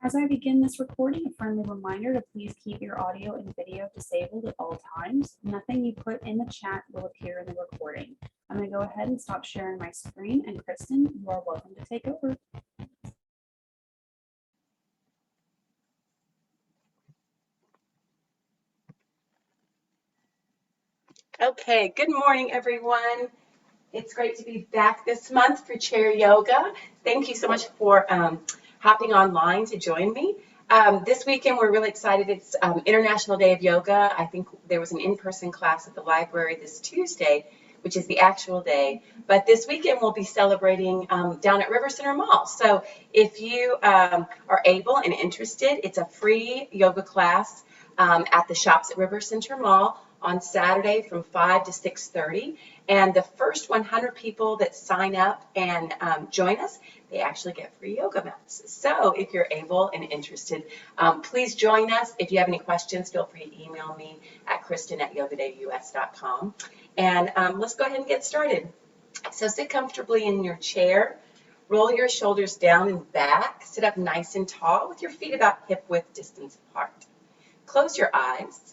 As I begin this recording, a friendly reminder to please keep your audio and video disabled at all times. Nothing you put in the chat will appear in the recording. I'm going to go ahead and stop sharing my screen, and Kristen, you are welcome to take over. Okay, good morning, everyone. It's great to be back this month for chair yoga. Thank you so much for hopping online to join me. This weekend, we're really excited. It's International Day of Yoga. I think there was an in-person class at the library this Tuesday, which is the actual day. But this weekend, we'll be celebrating down at River Center Mall. So if you are able and interested, it's a free yoga class at the shops at River Center Mall on Saturday from 5 to 6:30. And the first 100 people that sign up and join us, they actually get free yoga mats. So if you're able and interested, please join us. If you have any questions, feel free to email me at kristen@yogadayus.com. And let's go ahead and get started. So sit comfortably in your chair. Roll your shoulders down and back. Sit up nice and tall with your feet about hip-width distance apart. Close your eyes.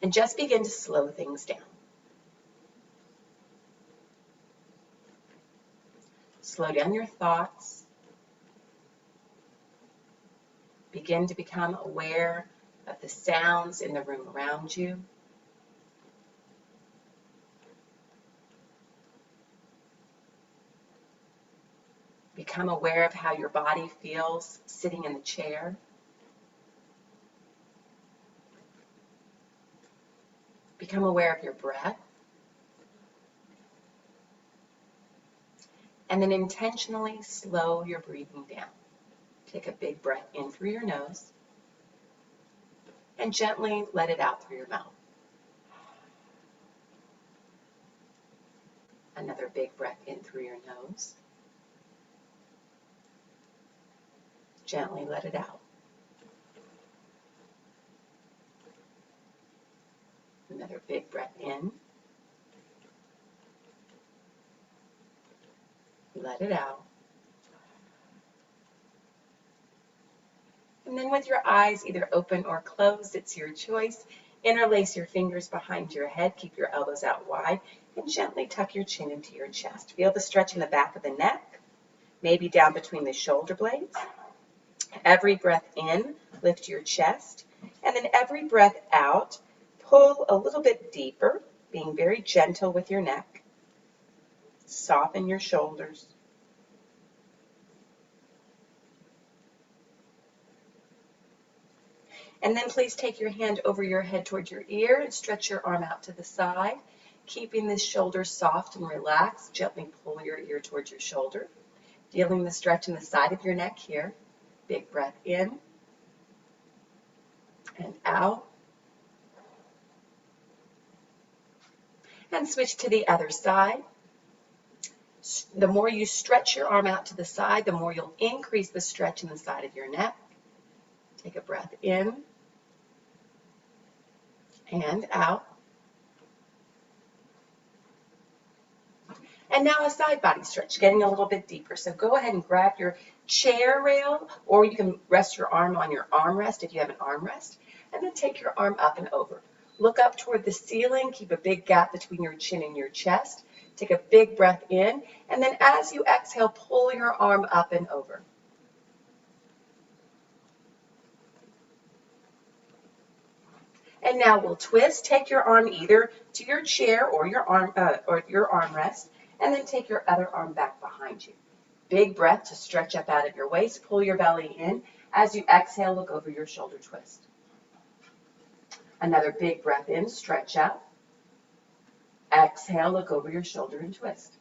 And just begin to slow things down. Slow down your thoughts. Begin to become aware of the sounds in the room around you. Become aware of how your body feels sitting in the chair. Become aware of your breath. And then intentionally slow your breathing down. Take a big breath in through your nose and gently let it out through your mouth. Another big breath in through your nose. Gently let it out. Another big breath in. Let it out. And then with your eyes either open or closed, it's your choice. Interlace your fingers behind your head. Keep your elbows out wide and gently tuck your chin into your chest. Feel the stretch in the back of the neck, maybe down between the shoulder blades. Every breath in, lift your chest. And then every breath out, pull a little bit deeper, being very gentle with your neck. Soften your shoulders. And then please take your hand over your head toward your ear and stretch your arm out to the side. Keeping the shoulder soft and relaxed, gently pull your ear towards your shoulder. Feeling the stretch in the side of your neck here. Big breath in and out. And switch to the other side. The more you stretch your arm out to the side, the more you'll increase the stretch in the side of your neck. Take a breath in and out. And now a side body stretch, getting a little bit deeper. So go ahead and grab your chair rail, or you can rest your arm on your armrest if you have an armrest, and then take your arm up and over. Look up toward the ceiling. Keep a big gap between your chin and your chest. Take a big breath in, and then as you exhale, pull your arm up and over. And now we'll twist. Take your arm either to your chair or your armrest, and then take your other arm back behind you. Big breath to stretch up out of your waist. Pull your belly in. As you exhale, look over your shoulder twist. Another big breath in, stretch up. Exhale, look over your shoulder and twist.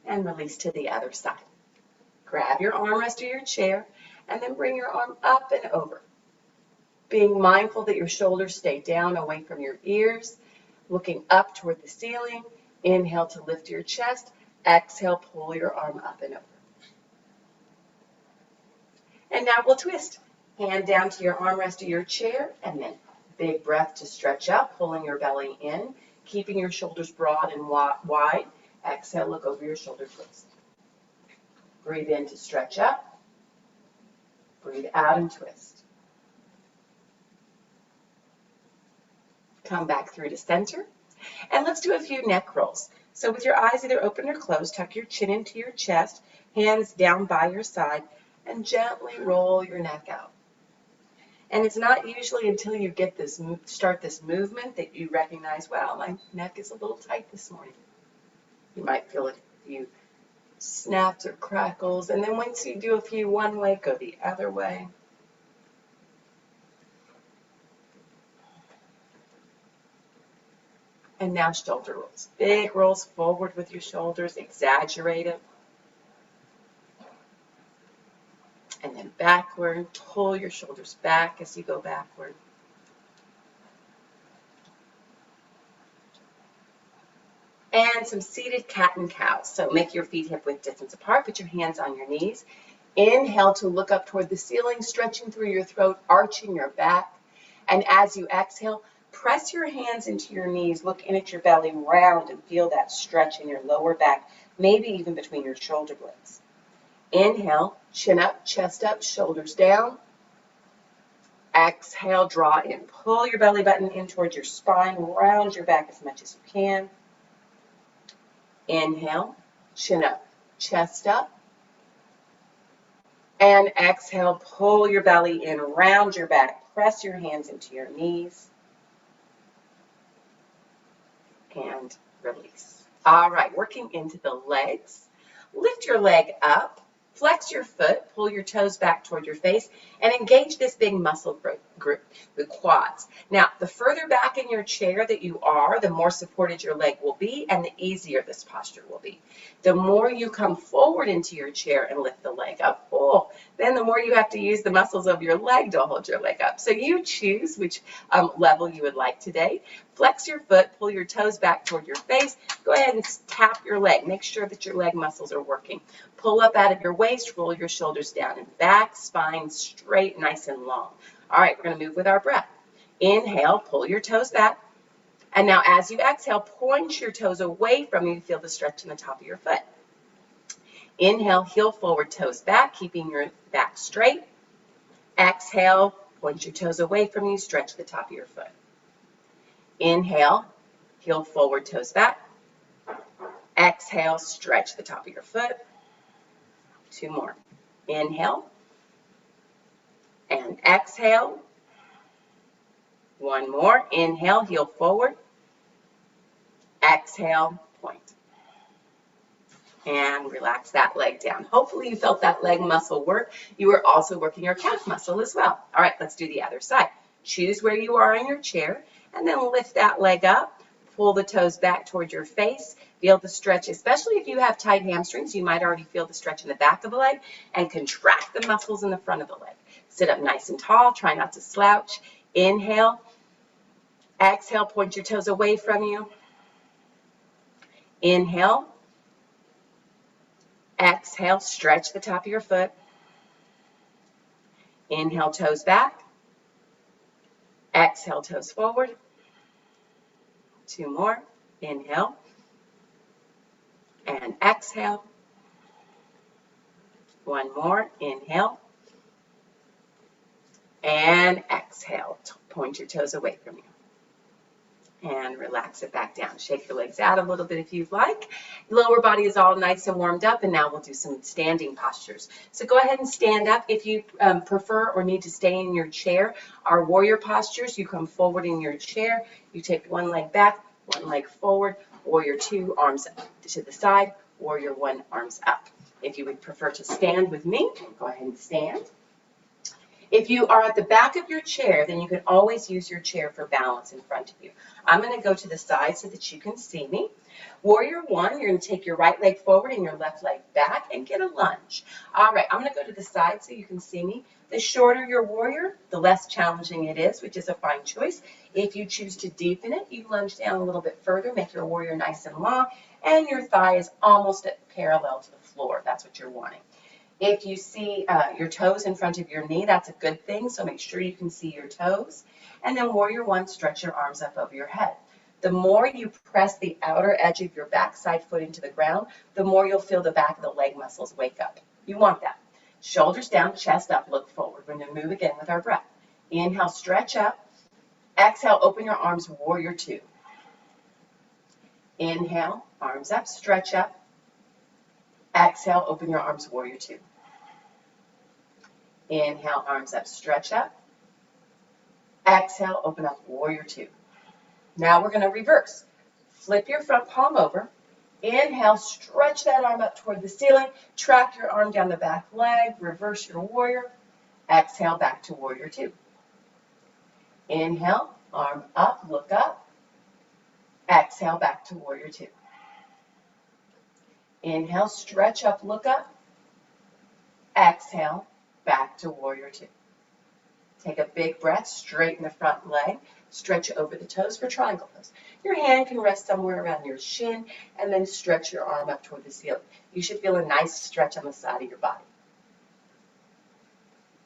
And release to the other side. Grab your armrest or your chair, and then bring your arm up and over. Being mindful that your shoulders stay down away from your ears, looking up toward the ceiling. Inhale to lift your chest. Exhale, pull your arm up and over. And now we'll twist. Hand down to your armrest or your chair, and then big breath to stretch up, pulling your belly in, keeping your shoulders broad and wide. Exhale, look over your shoulder twist. Breathe in to stretch up. Breathe out and twist. Come back through to center. And let's do a few neck rolls. So with your eyes either open or closed, tuck your chin into your chest, hands down by your side, and gently roll your neck out. And it's not usually until you get this, start this movement that you recognize, wow, my neck is a little tight this morning. You might feel a few snaps or crackles, and then once you do a few one way, go the other way. And now shoulder rolls. Big rolls forward with your shoulders, exaggerate it. And then backward, pull your shoulders back as you go backward. And some seated cat and cow. So make your feet hip width distance apart, put your hands on your knees. Inhale to look up toward the ceiling, stretching through your throat, arching your back. And as you exhale, press your hands into your knees, look in at your belly, round, and feel that stretch in your lower back, maybe even between your shoulder blades. Inhale, chin up, chest up, shoulders down. Exhale, draw in. Pull your belly button in towards your spine, round your back as much as you can. Inhale, chin up, chest up. And exhale, pull your belly in, round your back, press your hands into your knees. And release. All right, working into the legs. Lift your leg up. Flex your foot, pull your toes back toward your face, and engage this big muscle group, the quads. Now, the further back in your chair that you are, the more supported your leg will be, and the easier this posture will be. The more you come forward into your chair and lift the leg up, then the more you have to use the muscles of your leg to hold your leg up. So you choose which level you would like today. Flex your foot, pull your toes back toward your face. Go ahead and tap your leg. Make sure that your leg muscles are working. Pull up out of your waist, roll your shoulders down and back, spine straight, nice and long. All right, we're going to move with our breath. Inhale, pull your toes back. And now as you exhale, point your toes away from you. Feel the stretch in the top of your foot. Inhale, heel forward, toes back, keeping your back straight. Exhale, point your toes away from you, stretch the top of your foot. Inhale, heel forward, toes back. Exhale, stretch the top of your foot. 2 more. Inhale and exhale. 1 more. Inhale, heel forward. Exhale, point. And relax that leg down. Hopefully you felt that leg muscle work. You are also working your calf muscle as well. All right, let's do the other side. Choose where you are in your chair and then lift that leg up. Pull the toes back toward your face. Feel the stretch, especially if you have tight hamstrings. You might already feel the stretch in the back of the leg, and contract the muscles in the front of the leg. Sit up nice and tall. Try not to slouch. Inhale. Exhale, point your toes away from you. Inhale. Exhale, stretch the top of your foot. Inhale, toes back. Exhale, toes forward. 2 more. Inhale. And exhale. 1 more. Inhale. And exhale. Point your toes away from you. And relax it back down. Shake your legs out a little bit if you'd like. Lower body is all nice and warmed up, and now we'll do some standing postures. So go ahead and stand up. If you prefer or need to stay in your chair, our warrior postures, you come forward in your chair. You take 1 leg back, 1 leg forward, warrior 2, arms to the side, warrior 1, arms up. If you would prefer to stand with me, go ahead and stand. If you are at the back of your chair, then you can always use your chair for balance in front of you. I'm going to go to the side so that you can see me. Warrior 1, you're going to take your right leg forward and your left leg back and get a lunge. All right, I'm going to go to the side so you can see me. The shorter your warrior, the less challenging it is, which is a fine choice. If you choose to deepen it, you lunge down a little bit further, make your warrior nice and long, and your thigh is almost parallel to the floor. That's what you're wanting. If you see your toes in front of your knee, that's a good thing, so make sure you can see your toes. And then warrior 1, stretch your arms up over your head. The more you press the outer edge of your backside foot into the ground, the more you'll feel the back of the leg muscles wake up. You want that. Shoulders down, chest up, look forward. We're going to move again with our breath. Inhale, stretch up. Exhale, open your arms, warrior two. Inhale, arms up, stretch up. Exhale, open your arms, warrior two. Inhale, arms up, stretch up. Exhale, open up, warrior two. Now we're going to reverse. Flip your front palm over. Inhale, stretch that arm up toward the ceiling. Track your arm down the back leg. Reverse your warrior. Exhale, back to warrior two. Inhale, arm up, look up. Exhale, back to warrior two. Inhale, stretch up, look up. Exhale, back to warrior two. Take a big breath, straighten the front leg, stretch over the toes for triangle pose. Your hand can rest somewhere around your shin, and then stretch your arm up toward the ceiling. You should feel a nice stretch on the side of your body.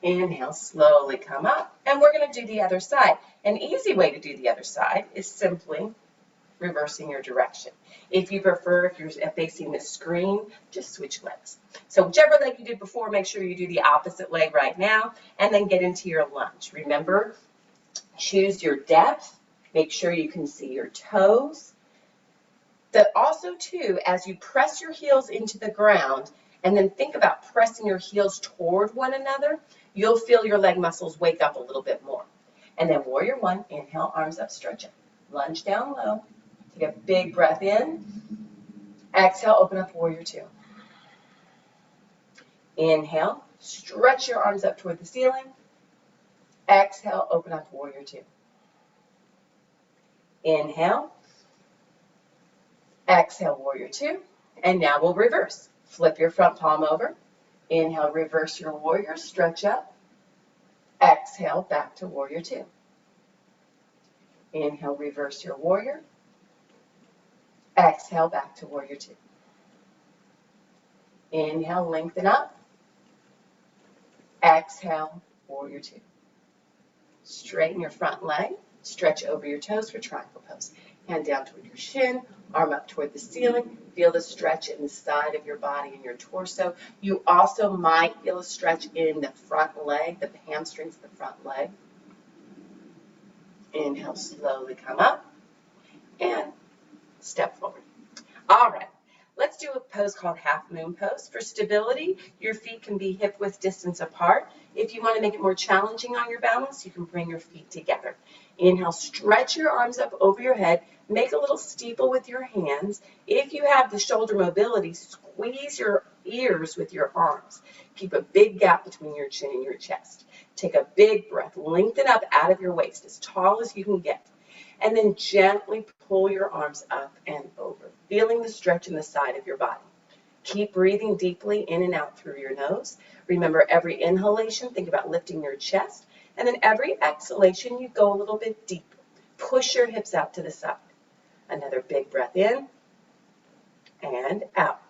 Inhale, slowly come up, and we're going to do the other side. An easy way to do the other side is simply reversing your direction. If you prefer, if you're facing the screen, just switch legs. So whichever leg you did before, make sure you do the opposite leg right now, and then get into your lunge. Remember, choose your depth. Make sure you can see your toes. Also, too, as you press your heels into the ground, and then think about pressing your heels toward one another, you'll feel your leg muscles wake up a little bit more. And then warrior one, inhale, arms up, stretch up. Lunge down low. Take a big breath in. Exhale, open up warrior two. Inhale, stretch your arms up toward the ceiling. Exhale, open up warrior two. Inhale. Exhale, warrior two. And now we'll reverse. Flip your front palm over. Inhale, reverse your warrior, stretch up. Exhale, back to warrior two. Inhale, reverse your warrior. Exhale, back to warrior two. Inhale, lengthen up. Exhale, warrior two. Straighten your front leg. Stretch over your toes for triangle pose. Hand down toward your shin, arm up toward the ceiling. Feel the stretch in the side of your body and your torso. You also might feel a stretch in the front leg, the hamstrings of the front leg. Inhale, slowly come up and step forward. All right, let's do a pose called half moon pose. For stability, your feet can be hip width distance apart. If you want to make it more challenging on your balance, you can bring your feet together. Inhale, stretch your arms up over your head. Make a little steeple with your hands. If you have the shoulder mobility, squeeze your ears with your arms. Keep a big gap between your chin and your chest. Take a big breath. Lengthen up out of your waist as tall as you can get. And then gently pull your arms up and over, feeling the stretch in the side of your body. Keep breathing deeply in and out through your nose. Remember, every inhalation, think about lifting your chest. And then every exhalation, you go a little bit deeper. Push your hips out to the side. Another big breath in and out.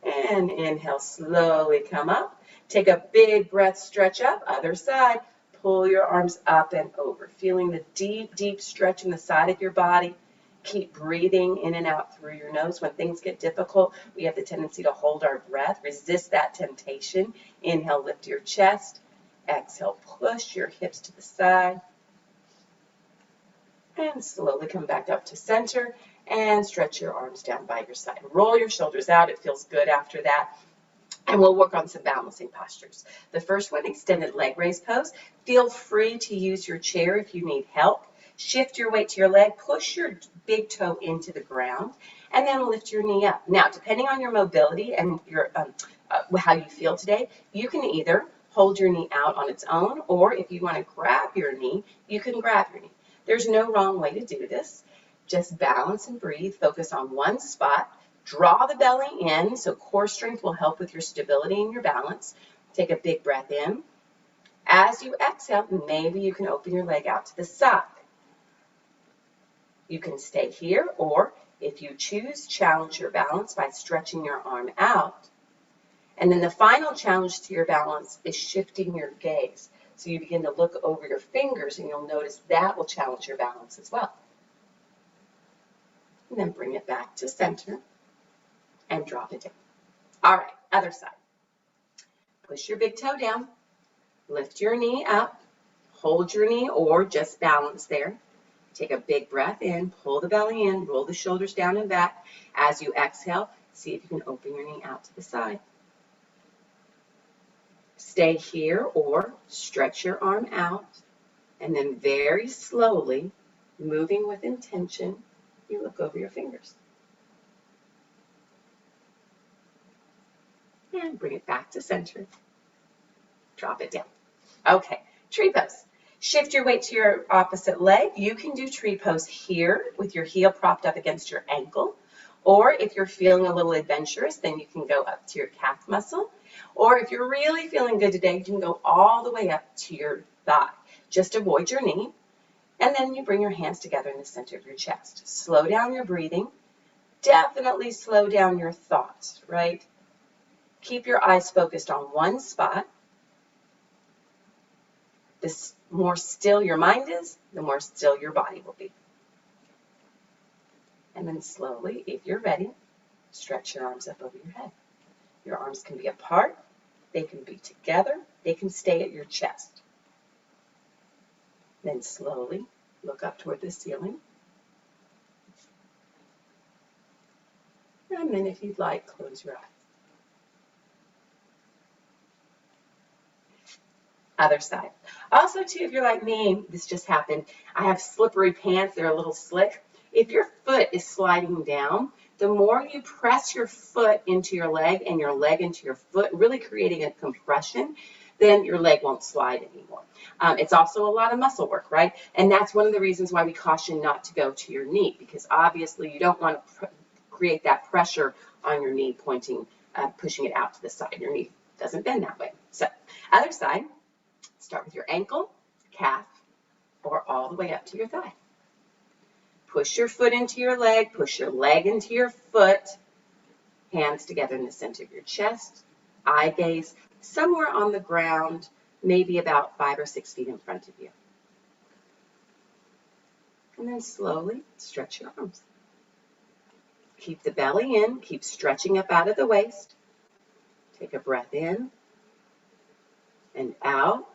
And inhale, slowly come up. Take a big breath, stretch up, other side. Pull your arms up and over, feeling the deep, deep stretch in the side of your body. Keep breathing in and out through your nose. When things get difficult, we have the tendency to hold our breath. Resist that temptation. Inhale, lift your chest. Exhale, push your hips to the side. And slowly come back up to center and stretch your arms down by your side. Roll your shoulders out. It feels good after that. And we'll work on some balancing postures. The first one, extended leg raise pose. Feel free to use your chair if you need help. Shift your weight to your leg, push your big toe into the ground, and then lift your knee up. Now, depending on your mobility and your how you feel today, you can either hold your knee out on its own, or if you want to grab your knee, you can grab your knee. There's no wrong way to do this. Just balance and breathe. Focus on one spot. Draw the belly in, so core strength will help with your stability and your balance. Take a big breath in. As you exhale, maybe you can open your leg out to the side. You can stay here, or if you choose, challenge your balance by stretching your arm out. And then the final challenge to your balance is shifting your gaze. So you begin to look over your fingers, and you'll notice that will challenge your balance as well. And then bring it back to center and drop it down. All right, other side. Push your big toe down, lift your knee up, hold your knee or just balance there. Take a big breath in, pull the belly in, roll the shoulders down and back. As you exhale, see if you can open your knee out to the side. Stay here or stretch your arm out, and then very slowly, moving with intention, you look over your fingers. And bring it back to center. Drop it down. Okay, tree pose. Shift your weight to your opposite leg. You can do tree pose here with your heel propped up against your ankle. Or if you're feeling a little adventurous, then you can go up to your calf muscle. Or if you're really feeling good today, you can go all the way up to your thigh. Just avoid your knee. And then you bring your hands together in the center of your chest. Slow down your breathing. Definitely slow down your thoughts, right? Keep your eyes focused on one spot. The more still your mind is, the more still your body will be. And then slowly, if you're ready, stretch your arms up over your head. Your arms can be apart, they can be together, they can stay at your chest. Then slowly look up toward the ceiling. And then if you'd like, close your eyes. Other side. Also, too, if you're like me, this just happened. I have slippery pants. They're a little slick. If your foot is sliding down, the more you press your foot into your leg and your leg into your foot, really creating a compression, then your leg won't slide anymore. It's also a lot of muscle work, right? And that's one of the reasons why we caution not to go to your knee, because obviously you don't want to create that pressure on your knee, pushing it out to the side. Your knee doesn't bend that way. So, other side. Start with your ankle, calf, or all the way up to your thigh. Push your foot into your leg, push your leg into your foot, hands together in the center of your chest, eye gaze somewhere on the ground, maybe about 5 or 6 feet in front of you. And then slowly stretch your arms. Keep the belly in, keep stretching up out of the waist. Take a breath in and out.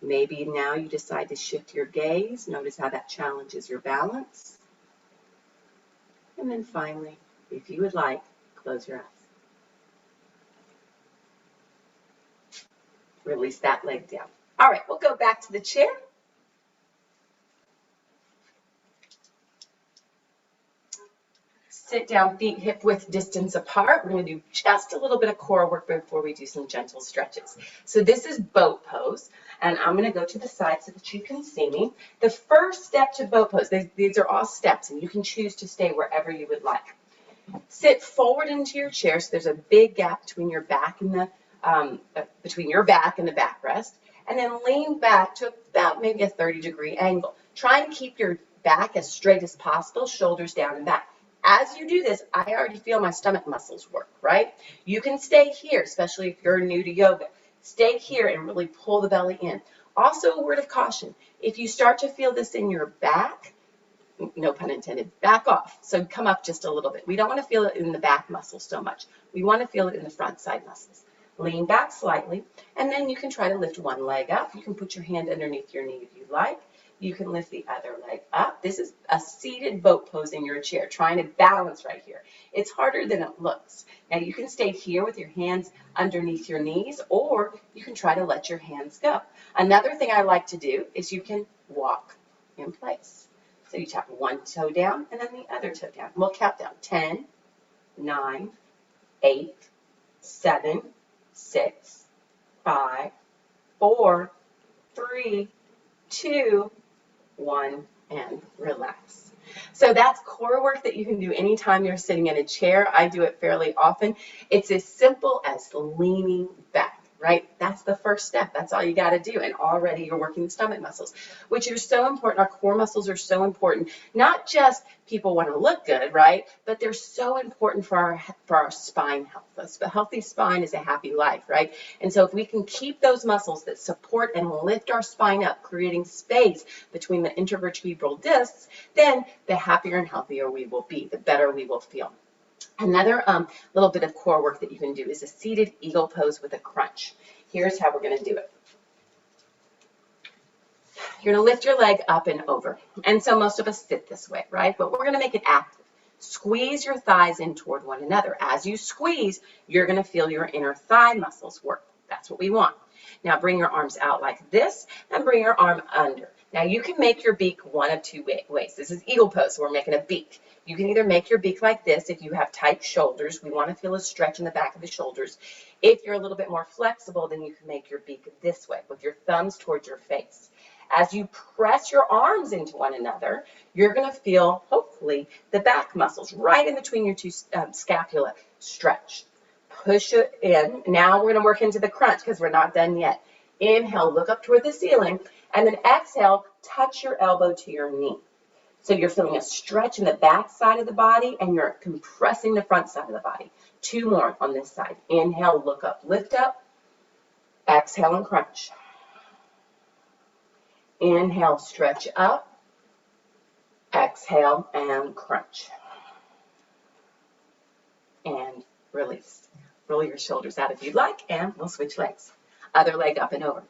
Maybe now you decide to shift your gaze. Notice how that challenges your balance. And then finally, if you would like, close your eyes. Release that leg down. All right, we'll go back to the chair. Sit down, feet hip width distance apart. We're going to do just a little bit of core work before we do some gentle stretches. So this is boat pose, and I'm going to go to the side so that you can see me. The first step to boat pose, these are all steps, and you can choose to stay wherever you would like. Sit forward into your chair, so there's a big gap between your back and the backrest, and then lean back to about maybe a 30-degree angle. Try and keep your back as straight as possible, shoulders down and back. As you do this, I already feel my stomach muscles work, right? You can stay here, especially if you're new to yoga. Stay here and really pull the belly in. Also, a word of caution, if you start to feel this in your back, no pun intended, back off. So come up just a little bit. We don't want to feel it in the back muscles so much. We want to feel it in the front side muscles. Lean back slightly, and then you can try to lift one leg up. You can put your hand underneath your knee if you like. You can lift the other leg up. This is a seated boat pose in your chair, trying to balance right here. It's harder than it looks. Now you can stay here with your hands underneath your knees, or you can try to let your hands go. Another thing I like to do is you can walk in place. So you tap one toe down and then the other toe down. We'll count down 10, 9, 8, 7, 6, 5, 4, 3, 2, 1, and relax. So that's core work that you can do anytime you're sitting in a chair. I do it fairly often. It's as simple as leaning back, right? That's the first step. That's all you got to do. And already you're working the stomach muscles, which are so important. Our core muscles are so important. Not just people want to look good, right? But they're so important for our spine health. A healthy spine is a happy life, right? And so if we can keep those muscles that support and lift our spine up, creating space between the intervertebral discs, then the happier and healthier we will be, the better we will feel. Another little bit of core work that you can do is a seated eagle pose with a crunch. Here's how we're going to do it. You're going to lift your leg up and over. And so most of us sit this way, right? But we're going to make it active. Squeeze your thighs in toward one another. As you squeeze, you're going to feel your inner thigh muscles work. That's what we want. Now bring your arms out like this and bring your arm under. Now you can make your beak one of two ways. This is eagle pose, so we're making a beak. You can either make your beak like this if you have tight shoulders. We want to feel a stretch in the back of the shoulders. If you're a little bit more flexible, then you can make your beak this way with your thumbs towards your face. As you press your arms into one another, you're going to feel, hopefully, the back muscles right in between your two scapula stretch. Push it in. Now we're going to work into the crunch because we're not done yet. Inhale, look up toward the ceiling, and then exhale, touch your elbow to your knee. So you're feeling a stretch in the back side of the body, and you're compressing the front side of the body. Two more on this side. Inhale, look up, lift up. Exhale and crunch. Inhale, stretch up. Exhale and crunch. And release. Roll your shoulders out if you'd like, and we'll switch legs. Other leg up and over.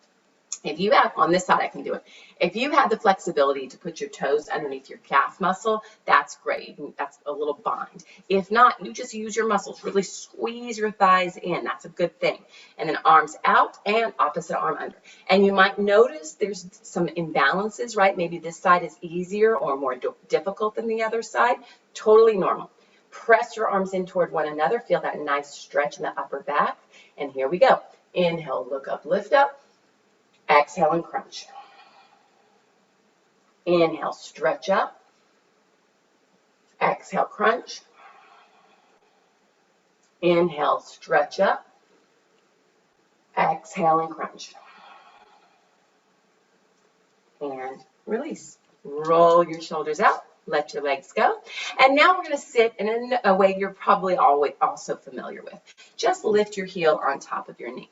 If you have, on this side I can do it. If you have the flexibility to put your toes underneath your calf muscle, that's great. That's a little bind. If not, you just use your muscles. Really squeeze your thighs in. That's a good thing. And then arms out and opposite arm under. And you might notice there's some imbalances, right? Maybe this side is easier or more difficult than the other side. Totally normal. Press your arms in toward one another. Feel that nice stretch in the upper back. And here we go. Inhale, look up, lift up. Exhale and crunch. Inhale, stretch up. Exhale, crunch. Inhale, stretch up. Exhale and crunch. And release. Roll your shoulders out. Let your legs go. And now we're going to sit in a way you're probably also familiar with. Just lift your heel on top of your knee.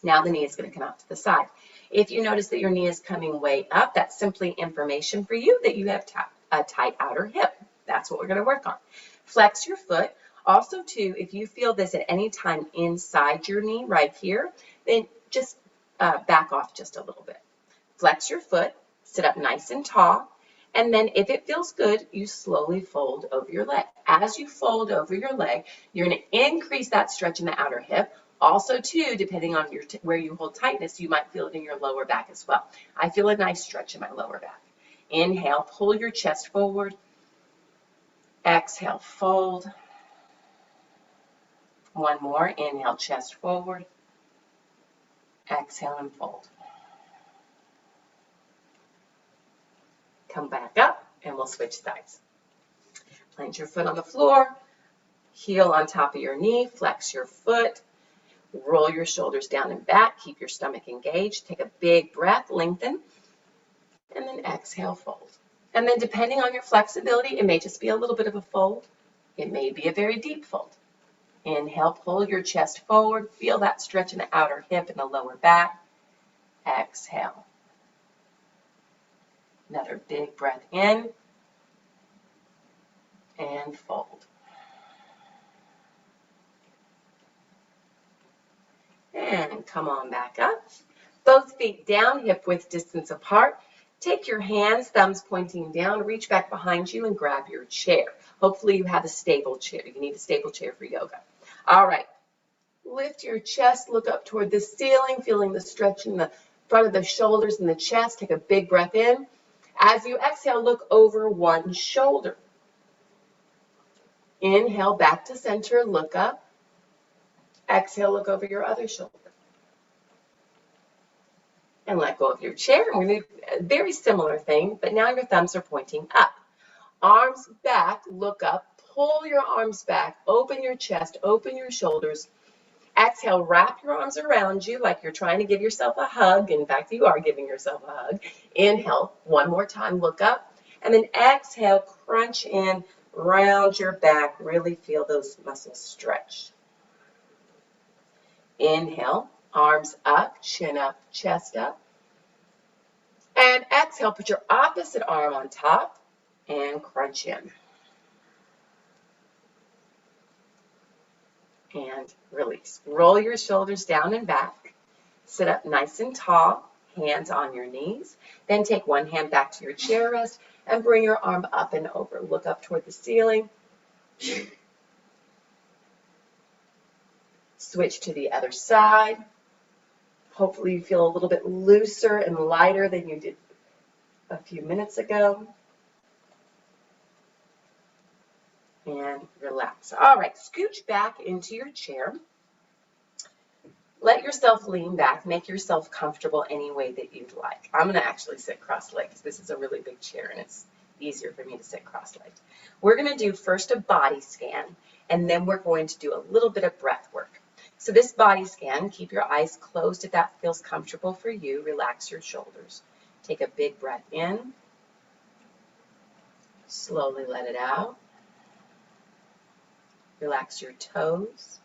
Now the knee is going to come out to the side. If you notice that your knee is coming way up, that's simply information for you that you have a tight outer hip. That's what we're going to work on. Flex your foot. Also, too, if you feel this at any time inside your knee right here, then just back off just a little bit. Flex your foot. Sit up nice and tall. And then if it feels good, you slowly fold over your leg. As you fold over your leg, you're going to increase that stretch in the outer hip. Also, too, depending on where you hold tightness, you might feel it in your lower back as well. I feel a nice stretch in my lower back. Inhale, pull your chest forward. Exhale, fold. One more. Inhale, chest forward. Exhale and fold. Come back up, and we'll switch sides. Plant your foot on the floor. Heel on top of your knee. Flex your foot. Roll your shoulders down and back. Keep your stomach engaged. Take a big breath, lengthen, and then exhale, fold. And then depending on your flexibility, it may just be a little bit of a fold. It may be a very deep fold. Inhale, pull your chest forward. Feel that stretch in the outer hip and the lower back. Exhale. Another big breath in and fold. And come on back up. Both feet down, hip width distance apart. Take your hands, thumbs pointing down, reach back behind you and grab your chair. Hopefully you have a stable chair. You need a stable chair for yoga. All right. Lift your chest, look up toward the ceiling, feeling the stretch in the front of the shoulders and the chest. Take a big breath in. As you exhale, look over one shoulder. Inhale, back to center, look up. Exhale, look over your other shoulder. And let go of your chair. And we're going to do a very similar thing, but now your thumbs are pointing up. Arms back, look up, pull your arms back, open your chest, open your shoulders. Exhale, wrap your arms around you like you're trying to give yourself a hug. In fact, you are giving yourself a hug. Inhale, one more time, look up. And then exhale, crunch in, round your back. Really feel those muscles stretch. Inhale, arms up, chin up, chest up. And exhale, put your opposite arm on top and crunch in. and release. Roll your shoulders down and back. Sit up nice and tall, hands on your knees. Then take one hand back to your chair rest and bring your arm up and over. Look up toward the ceiling. Switch to the other side. Hopefully you feel a little bit looser and lighter than you did a few minutes ago. And relax. All right, scooch back into your chair. Let yourself lean back. Make yourself comfortable any way that you'd like. I'm going to actually sit cross-legged. This is a really big chair, and it's easier for me to sit cross-legged. We're going to do first a body scan, and then we're going to do a little bit of breath work. So this body scan, keep your eyes closed if that feels comfortable for you. Relax your shoulders. Take a big breath in. Slowly let it out. Relax your toes.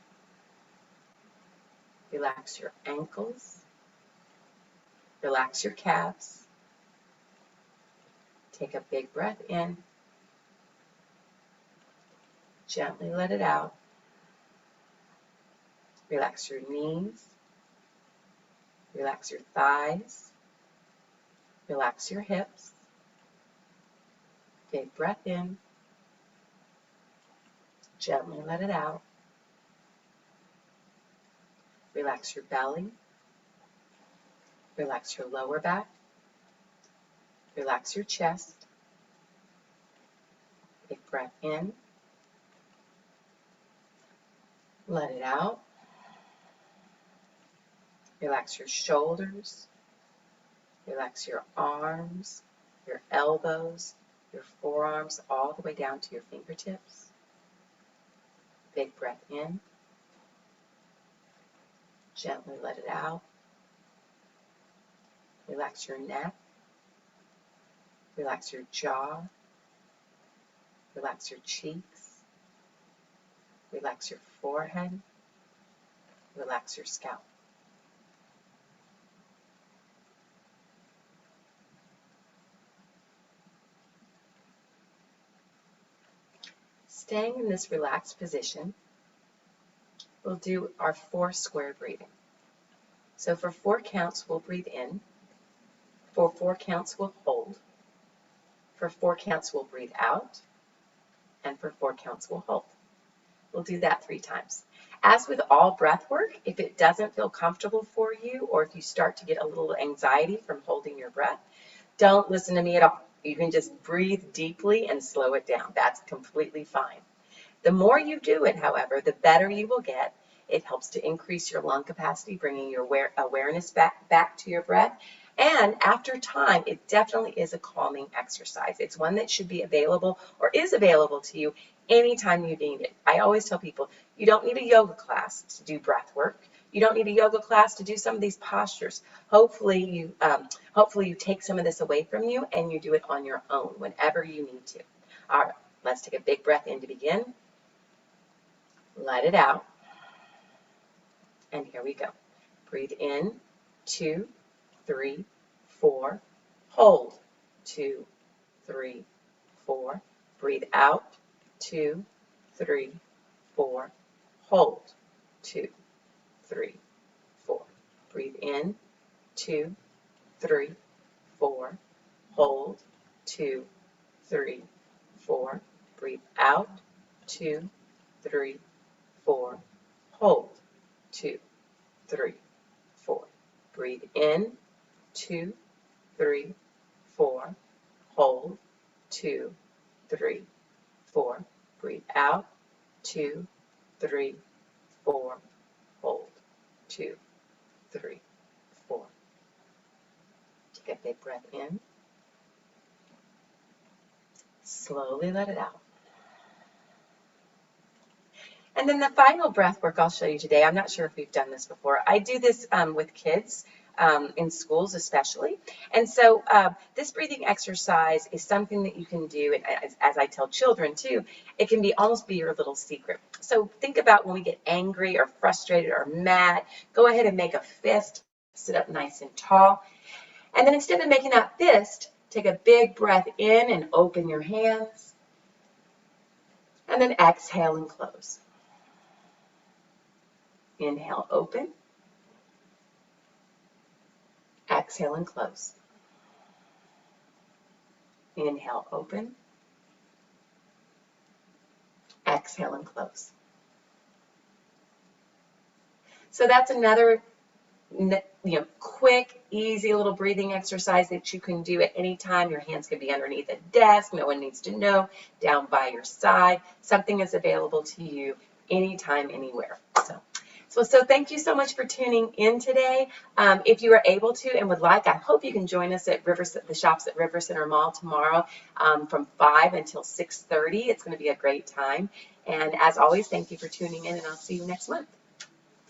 Relax your ankles. Relax your calves. Take a big breath in. Gently let it out. Relax your knees. Relax your thighs. Relax your hips. Big breath in. Gently let it out. Relax your belly. Relax your lower back. Relax your chest. Big breath in. Let it out. Relax your shoulders. Relax your arms, your elbows, your forearms, all the way down to your fingertips. Big breath in. Gently let it out. Relax your neck. Relax your jaw. Relax your cheeks. Relax your forehead. Relax your scalp. Staying in this relaxed position, we'll do our 4 square breathing. So for 4 counts, we'll breathe in. For 4 counts, we'll hold. For 4 counts, we'll breathe out. And for 4 counts, we'll hold. We'll do that 3 times. As with all breath work, if it doesn't feel comfortable for you, or if you start to get a little anxiety from holding your breath, don't listen to me at all. You can just breathe deeply and slow it down. That's completely fine. The more you do it, however, the better you will get. It helps to increase your lung capacity, bringing your awareness back to your breath. And after time, it definitely is a calming exercise. It's one that should be available or is available to you anytime you need it. I always tell people, you don't need a yoga class to do breath work. You don't need a yoga class to do some of these postures. Hopefully you take some of this away from you and you do it on your own whenever you need to. All right, let's take a big breath in to begin. Let it out. And here we go. Breathe in, 2, 3, 4. Hold, 2, 3, 4. Breathe out, 2, 3, 4. Hold, 2, 3, 4. Breathe in, 2, 3, 4. Hold, 2, 3, 4. Breathe out, 2, 3, 4. Hold, 2, 3, 4. Breathe in, 2, 3, 4. Hold, 2, 3, 4. Breathe out, 2, 3, 4. Hold, 2, 3, 4. Take a big breath in. Slowly let it out. And then the final breath work I'll show you today, I'm not sure if we've done this before. I do this with kids in schools especially. And so this breathing exercise is something that you can do, and as I tell children too, it can almost be your little secret. So think about when we get angry or frustrated or mad, go ahead and make a fist, sit up nice and tall. And then instead of making that fist, take a big breath in and open your hands. And then exhale and close. Inhale, open. Exhale and close. Inhale, open. Exhale and close. So that's another quick, easy little breathing exercise that you can do at any time. Your hands can be underneath a desk. No one needs to know. Down by your side. Something is available to you anytime, anywhere. So thank you so much for tuning in today. If you are able to and would like, I hope you can join us at the shops at River Center Mall tomorrow from 5 until 6:30. It's going to be a great time. And as always, thank you for tuning in, and I'll see you next month.